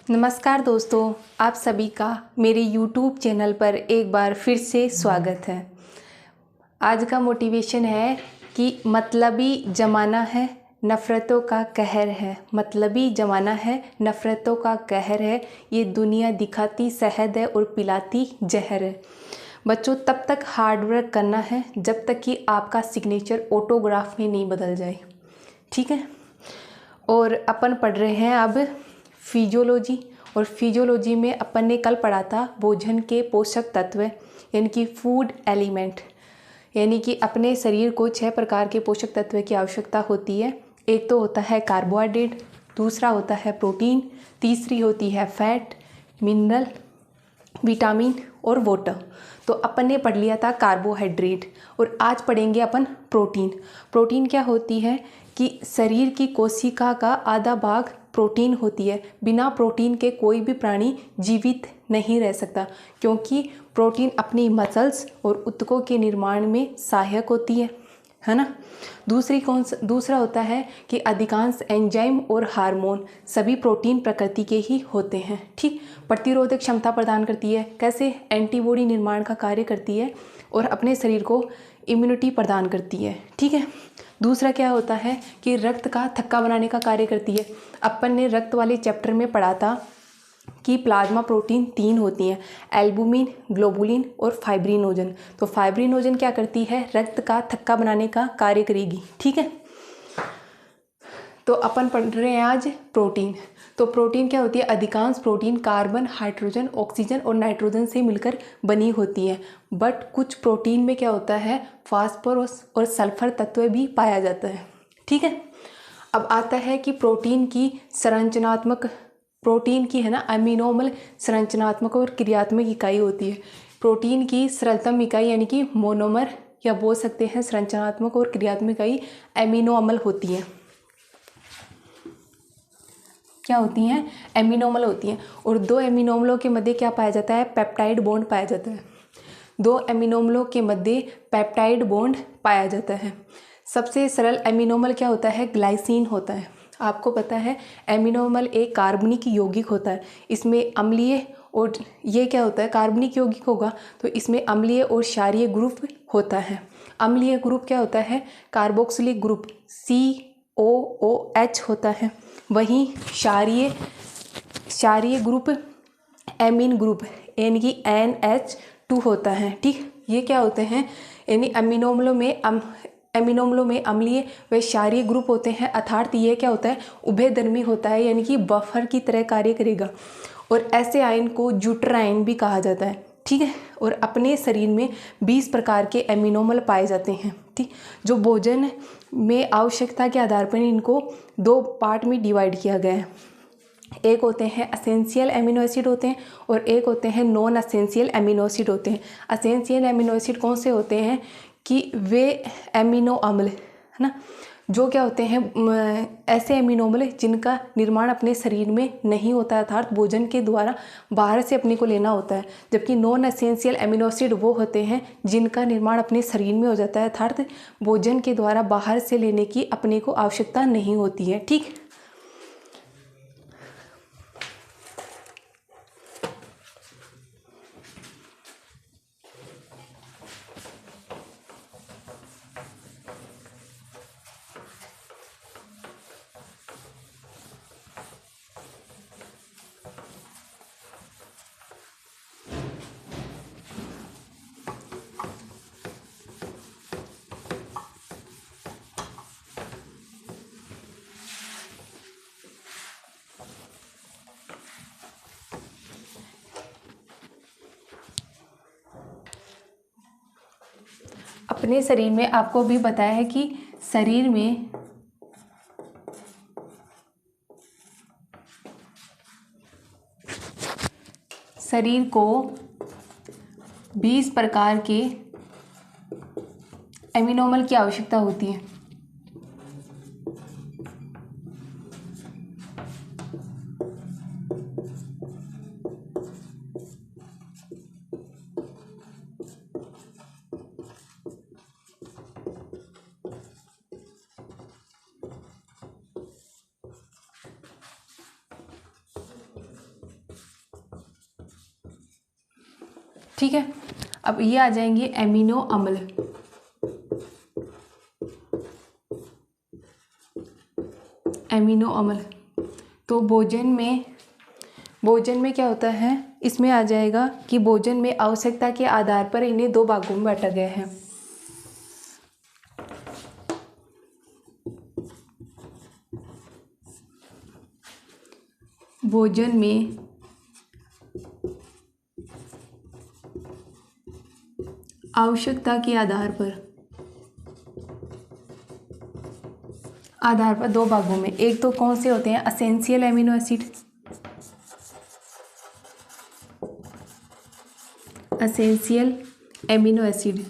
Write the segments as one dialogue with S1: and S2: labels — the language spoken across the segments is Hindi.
S1: नमस्कार दोस्तों, आप सभी का मेरे YouTube चैनल पर एक बार फिर से स्वागत है। आज का मोटिवेशन है कि मतलबी ज़माना है, नफ़रतों का कहर है। मतलबी ज़माना है, नफ़रतों का कहर है। ये दुनिया दिखाती शहद है और पिलाती जहर है। बच्चों, तब तक हार्ड वर्क करना है जब तक कि आपका सिग्नेचर ऑटोग्राफ में नहीं बदल जाए। ठीक है। और अपन पढ़ रहे हैं अब फिजियोलॉजी, और फिजियोलॉजी में अपन ने कल पढ़ा था भोजन के पोषक तत्व, यानी कि फूड एलिमेंट। यानी कि अपने शरीर को 6 प्रकार के पोषक तत्व की आवश्यकता होती है। एक तो होता है कार्बोहाइड्रेट, दूसरा होता है प्रोटीन, तीसरी होती है फैट, मिनरल, विटामिन और वाटर। तो अपन ने पढ़ लिया था कार्बोहाइड्रेट, और आज पढ़ेंगे अपन प्रोटीन। प्रोटीन क्या होती है कि शरीर की कोशिका का आधा भाग प्रोटीन होती है। बिना प्रोटीन के कोई भी प्राणी जीवित नहीं रह सकता, क्योंकि प्रोटीन अपनी मसल्स और ऊतकों के निर्माण में सहायक होती है ना। दूसरा होता है कि अधिकांश एंजाइम और हार्मोन सभी प्रोटीन प्रकृति के ही होते हैं। ठीक। प्रतिरोधक क्षमता प्रदान करती है। कैसे? एंटीबॉडी निर्माण का कार्य करती है और अपने शरीर को इम्यूनिटी प्रदान करती है। ठीक है। दूसरा क्या होता है कि रक्त का थक्का बनाने का कार्य करती है। अपन ने रक्त वाले चैप्टर में पढ़ा था कि प्लाज्मा प्रोटीन 3 होती हैं, एल्बुमिन, ग्लोबुलिन और फाइब्रिनोजन। तो फाइब्रिनोजन क्या करती है? रक्त का थक्का बनाने का कार्य करेगी। ठीक है। तो अपन पढ़ रहे हैं आज प्रोटीन। तो प्रोटीन क्या होती है? अधिकांश प्रोटीन कार्बन, हाइड्रोजन, ऑक्सीजन और नाइट्रोजन से मिलकर बनी होती है। बट कुछ प्रोटीन में क्या होता है? फास्फोरस और सल्फर तत्व भी पाया जाता है। ठीक है। अब आता है कि प्रोटीन की है ना अमीनोमल संरचनात्मक और क्रियात्मक इकाई होती है। प्रोटीन की सरलतम इकाई यानी कि मोनोमर, या बोल सकते हैं संरचनात्मक और क्रियात्मक इकाई एमिनो अम्ल होती है। क्या होती हैं? एमिनो अम्ल होती हैं। और 2 एमिनो अम्लों के मध्य क्या पाया जाता है? पेप्टाइड बॉन्ड पाया जाता है। 2 एमिनो अम्लों के मध्य पेप्टाइड बॉन्ड पाया जाता है। सबसे सरल एमिनो अम्ल क्या होता है? ग्लाइसिन होता है। आपको पता है एमिनो अम्ल एक कार्बनिक यौगिक होता है। इसमें अम्लीय और ये क्या होता है? कार्बनिक यौगिक होगा तो इसमें अम्लीय और क्षारीय ग्रुप होता है। अम्लीय ग्रुप क्या होता है? कार्बोक्सिलिक ग्रुप COOH होता है। वहीं क्षारीय ग्रुप एमीन ग्रुप यानी कि NH2 होता है। ठीक। ये क्या होते हैं? यानी एमिनो अम्लों में अम्लीय व क्षारीय ग्रुप होते हैं, अर्थात ये क्या होता है? उभयधर्मी होता है, यानी कि बफर की तरह कार्य करेगा। और ऐसे आयन को ज्यूटर आयन भी कहा जाता है। ठीक है। और अपने शरीर में 20 प्रकार के एमिनो अम्ल पाए जाते हैं। ठीक। जो भोजन में आवश्यकता के आधार पर इनको 2 पार्ट में डिवाइड किया गया है। एक होते हैं असेंशियल एमिनो एसिड होते हैं और एक होते हैं नॉन असेंशियल एमिनो एसिड होते हैं। असेंशियल एमिनो एसिड कौन से होते हैं? कि वे एमिनो अम्ल है ना, जो क्या होते हैं? ऐसे एमिनो अम्ल जिनका निर्माण अपने शरीर में नहीं होता है, अर्थात भोजन के द्वारा बाहर से अपने को लेना होता है। जबकि नॉन असेंशियल एमिनो एसिड वो होते हैं जिनका निर्माण अपने शरीर में हो जाता है, अर्थात भोजन के द्वारा बाहर से लेने की अपने को आवश्यकता नहीं होती है। ठीक। अपने शरीर में आपको भी बताया है कि शरीर को 20 प्रकार के एमिनो अम्ल की आवश्यकता होती है। ठीक है। अब ये आ जाएंगे एमिनो अम्ल। एमिनो अम्ल तो भोजन में क्या होता है, इसमें आ जाएगा कि भोजन में आवश्यकता के आधार पर इन्हें 2 भागों में बांटा गया है। भोजन में आवश्यकता के आधार पर 2 भागों में। एक तो कौन से होते हैं, essential amino acid, essential amino acid,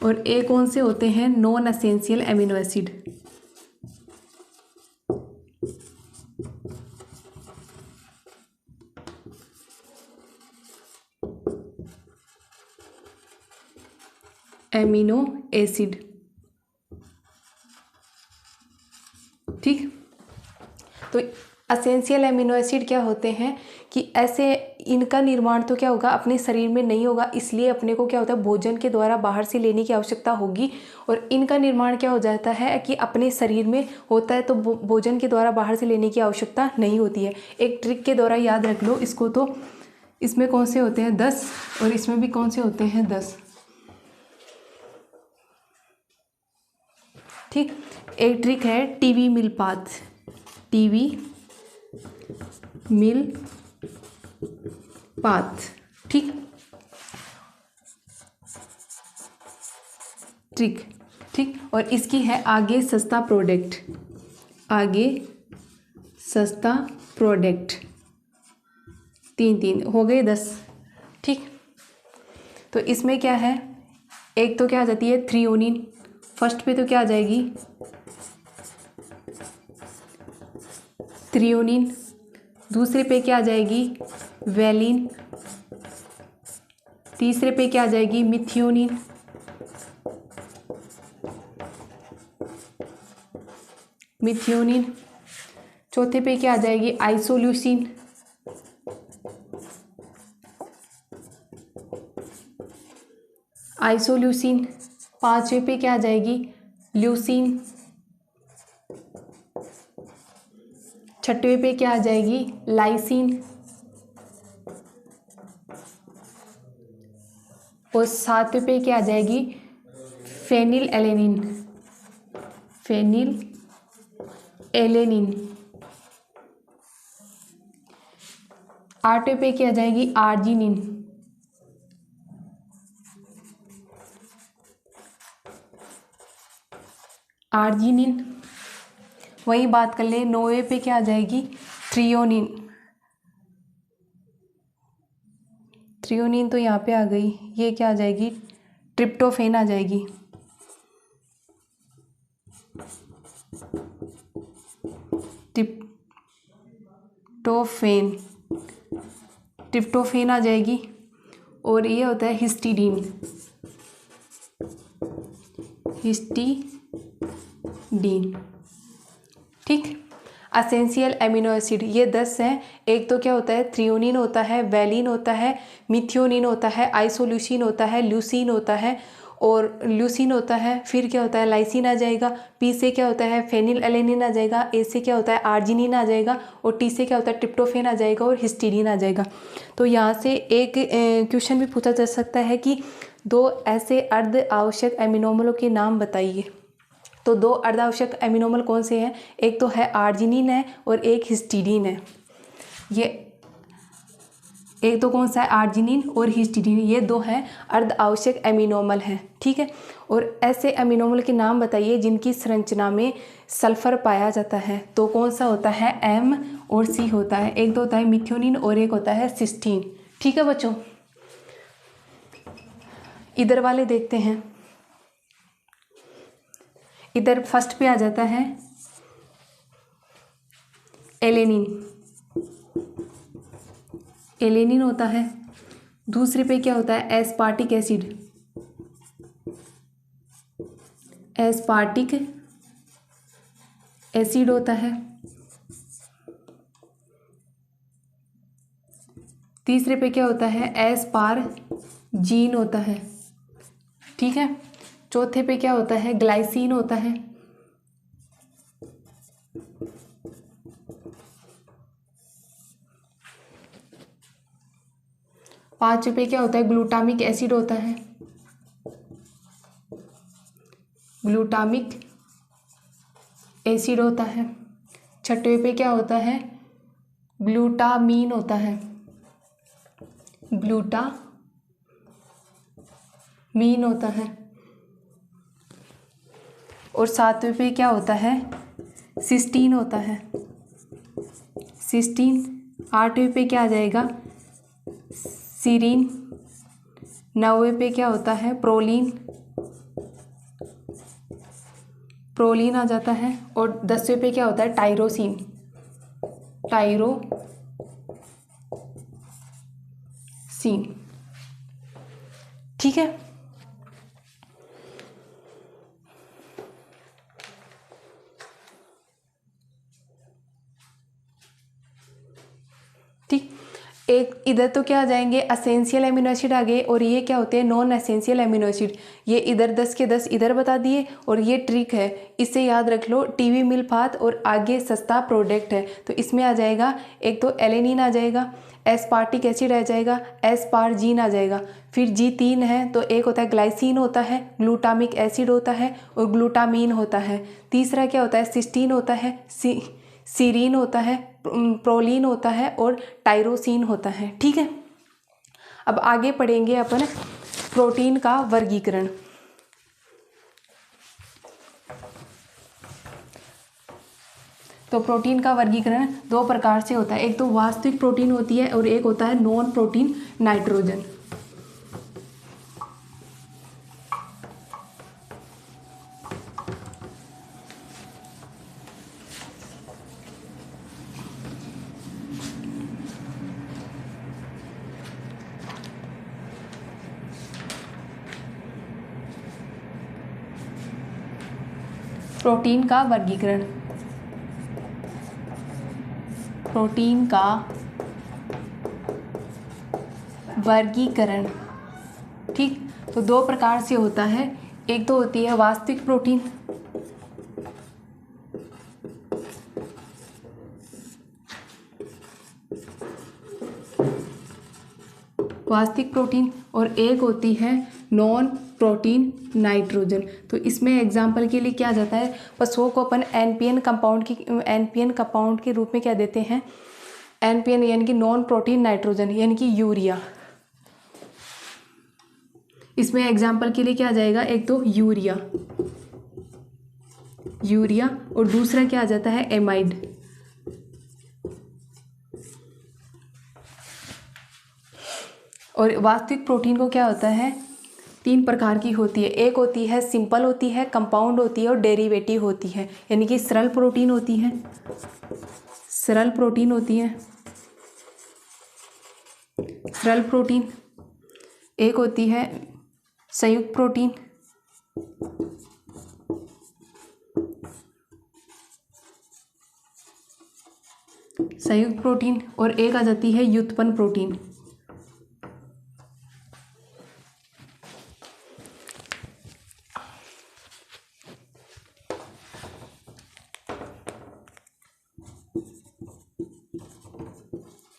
S1: और एक कौन से होते हैं, non essential amino acid. Amino acid, ठीक। तो एसेंशियल एमिनो एसिड क्या होते हैं कि ऐसे इनका निर्माण तो क्या होगा, अपने शरीर में नहीं होगा, इसलिए अपने को क्या होता है, भोजन के द्वारा बाहर से लेने की आवश्यकता होगी। और इनका निर्माण क्या हो जाता है कि अपने शरीर में होता है, तो भोजन के द्वारा बाहर से लेने की आवश्यकता नहीं होती है। एक ट्रिक के द्वारा याद रख लो इसको, तो इसमें कौन से होते हैं 10 और इसमें भी कौन से होते हैं 10, ठीक। एक ट्रिक है टीवी मिल पाथ, टीवी मिल पाथ, ठीक। ट्रिक, ठीक। और इसकी है आगे सस्ता प्रोडक्ट, आगे सस्ता प्रोडक्ट, 3 हो गए 10, ठीक। तो इसमें क्या है, एक तो क्या आ जाती है थ्रियोनिन, फर्स्ट पे तो क्या आ जाएगी थ्रियोनिन, दूसरे पे क्या आ जाएगी वैलिन, तीसरे पे क्या आ जाएगी मिथियोनिन, चौथे पे क्या आ जाएगी आइसोल्यूसिन, पांचवे पे क्या आ जाएगी ल्यूसिन, छठवें पे क्या आ जाएगी लाइसिन, और सातवें पे क्या आ जाएगी फेनिल एलेनिन, आठवें पे क्या आ जाएगी आर्जिनिन। वही बात कर ले, 9वें पे क्या आ जाएगी थ्रियोनिन तो यहाँ पे आ गई, ये क्या आ जाएगी ट्रिप्टोफेन आ जाएगी, ट्रिप्टोफेन आ जाएगी। और ये होता है हिस्टीडीन, ठीक। एसेंशियल एमिनो एसिड ये 10 हैं। एक तो क्या होता है थ्रियोनिन होता है, वैलिन होता है, मिथियोनिन होता है, आइसोल्यूसिन होता है, ल्यूसिन होता है, और ल्यूसिन होता है, फिर क्या होता है लाइसिन आ जाएगा, पी से क्या होता है फेनिल एलेनिन आ जाएगा, ए से क्या होता है आर्जिनिन आ जाएगा, और टी से क्या होता है ट्रिप्टोफेन आ जाएगा, और हिस्टीडीन आ जाएगा। तो यहाँ से एक क्वेश्चन भी पूछा जा सकता है कि 2 ऐसे अर्ध आवश्यक एमिनोमलों के नाम बताइए। तो 2 अर्धावश्यक एमिनोमल कौन से हैं, एक तो है आर्जिनिन है और एक हिस्टीडीन है। ये एक तो कौन सा है आर्जिनिन और हिस्टीडीन, ये 2 हैं अर्ध आवश्यक एमिनोमल हैं, ठीक है। और ऐसे एमिनोमल के नाम बताइए जिनकी संरचना में सल्फर पाया जाता है। तो कौन सा होता है एम और सी होता है, एक तो होता है मिथियोनिन और एक होता है सिस्टीन, ठीक है बच्चों। इधर वाले देखते हैं, इधर फर्स्ट पे आ जाता है एलेनिन होता है, दूसरे पे क्या होता है एस्पार्टिक एसिड होता है, तीसरे पे क्या होता है, एस्पारजीन होता है, ठीक है। चौथे पे क्या होता है, ग्लाइसिन होता है। पांचवे पे क्या होता है, ग्लूटामिक एसिड होता है, ग्लूटामिक एसिड होता है। छठवें पे क्या होता है, ग्लूटामीन होता है, ग्लूटामीन होता है। और सातवें पे क्या होता है, सिस्टीन होता है, सिस्टीन। आठवें पे क्या आ जाएगा, सीरीन। नौवें पे क्या होता है, प्रोलीन, प्रोलीन आ जाता है। और 10वें पे क्या होता है, टायरोसिन, टायरोसिन, ठीक है। ठीक, एक इधर तो क्या आ जाएंगे, असेंशियल एमिनो एसिड आ गए, और ये क्या होते हैं, नॉन एसेंशियल एमिनो एसिड। ये इधर 10 के 10 इधर बता दिए, और ये ट्रिक है, इससे याद रख लो, टीवी मिल्फात और आगे सस्ता प्रोडक्ट है। तो इसमें आ जाएगा, एक तो एलेनिन आ जाएगा, एस्पार्टिक एसिड आ जाएगा, एस्पारजीन आ जाएगा। फिर G3 है, तो एक होता है ग्लाइसिन होता है, ग्लूटामिक एसिड होता है, और ग्लूटामीन होता है। तीसरा क्या होता है, सिस्टीन होता है, सीरीन होता है, प्रोलीन होता है, और टायरोसिन होता है, ठीक है। अब आगे पढ़ेंगे अपन प्रोटीन का वर्गीकरण। तो प्रोटीन का वर्गीकरण दो प्रकार से होता है, एक तो वास्तविक प्रोटीन होती है, और एक होता है नॉन प्रोटीन नाइट्रोजन। प्रोटीन का वर्गीकरण, प्रोटीन का वर्गीकरण, ठीक। तो दो प्रकार से होता है, एक तो होती है वास्तविक प्रोटीन, वास्तविक प्रोटीन, और एक होती है नॉन प्रोटीन नाइट्रोजन। तो इसमें एग्जाम्पल के लिए क्या जाता है, पशुओं को अपन एनपीएन कंपाउंड के रूप में क्या देते हैं, एनपीएन यानी कि नॉन प्रोटीन नाइट्रोजन, यानी कि यूरिया। इसमें एग्जाम्पल के लिए क्या आ जाएगा, एक तो यूरिया, यूरिया, और दूसरा क्या आ जाता है, एमाइड। और वास्तविक प्रोटीन को क्या होता है, तीन प्रकार की होती है, एक होती है सिंपल होती है, कंपाउंड होती है, और डेरिवेटिव होती है। यानी कि सरल प्रोटीन होती है, सरल प्रोटीन होती है, सरल प्रोटीन। एक होती है संयुक्त प्रोटीन, संयुक्त प्रोटीन, और एक आ जाती है व्युत्पन्न प्रोटीन।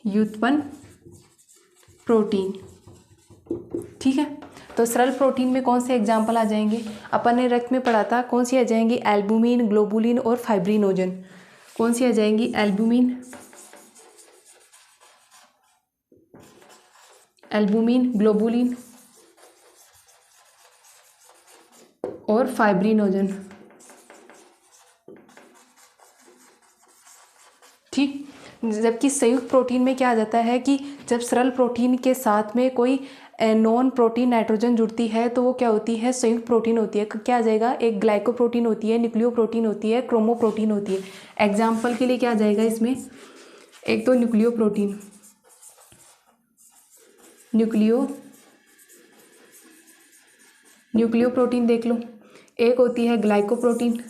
S1: व्युत्पन्न प्रोटीन, ठीक है। तो सरल प्रोटीन में कौन से एग्जाम्पल आ जाएंगे, अपन ने रक्त में पढ़ा था, कौन सी आ जाएंगी, एल्बुमिन, ग्लोबुलिन और फाइब्रिनोजन। कौन सी आ जाएंगी, एल्बुमिन, एल्बुमिन, ग्लोबुलिन और फाइब्रिनोजन, ठीक। जबकि संयुक्त प्रोटीन में क्या आ जाता है कि जब सरल प्रोटीन के साथ में कोई नॉन प्रोटीन नाइट्रोजन जुड़ती है, तो वो क्या होती है, संयुक्त प्रोटीन होती है। क्या आ जाएगा, एक ग्लाइकोप्रोटीन होती है, न्यूक्लियोप्रोटीन होती है, क्रोमोप्रोटीन होती है। एग्जाम्पल के लिए क्या आ जाएगा इसमें, एक तो न्यूक्लियोप्रोटीन, न्यूक्लियोप्रोटीन देख लो, एक होती है ग्लाइकोप्रोटीन,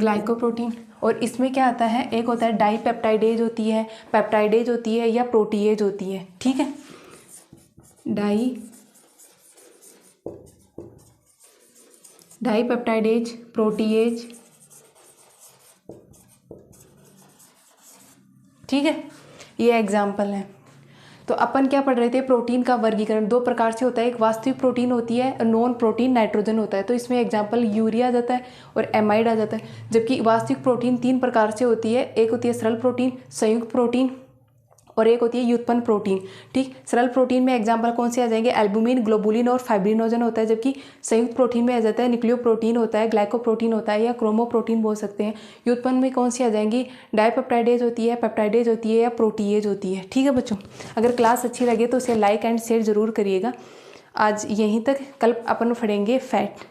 S1: ग्लाइकोप्रोटीन। और इसमें क्या आता है, एक होता है डाईपेप्टाइडेज होती है, पेप्टाइडेज होती है या प्रोटीएज होती है। ठीक है, डाईपेप्टाइडेज, प्रोटीएज। ठीक है, ये एग्जाम्पल है। तो अपन क्या पढ़ रहे थे, प्रोटीन का वर्गीकरण दो प्रकार से होता है, एक वास्तविक प्रोटीन होती है, नॉन प्रोटीन नाइट्रोजन होता है। तो इसमें एग्जांपल यूरिया आ जाता है और एमाइड आ जाता है। जबकि वास्तविक प्रोटीन तीन प्रकार से होती है, एक होती है सरल प्रोटीन, संयुक्त प्रोटीन और एक होती है व्युत्पन्न प्रोटीन। ठीक, सरल प्रोटीन में एग्जांपल कौन से आ जाएंगे, एल्बुमिन, ग्लोबुलिन और फाइब्रिनोजन होता है। जबकि संयुक्त प्रोटीन में आ जाता है न्यूक्लियोप्रोटीन होता है, ग्लाइकोप्रोटीन होता है या क्रोमोप्रोटीन बोल सकते हैं। व्युत्पन्न में कौन सी आ जाएंगी, डाईपेप्टाइडेज होती है, पेप्टाइडेज होती है या प्रोटीएज होती है। ठीक है बच्चों, अगर क्लास अच्छी लगे तो उसे लाइक एंड शेयर जरूर करिएगा। आज यहीं तक, कल अपन पढ़ेंगे फैट।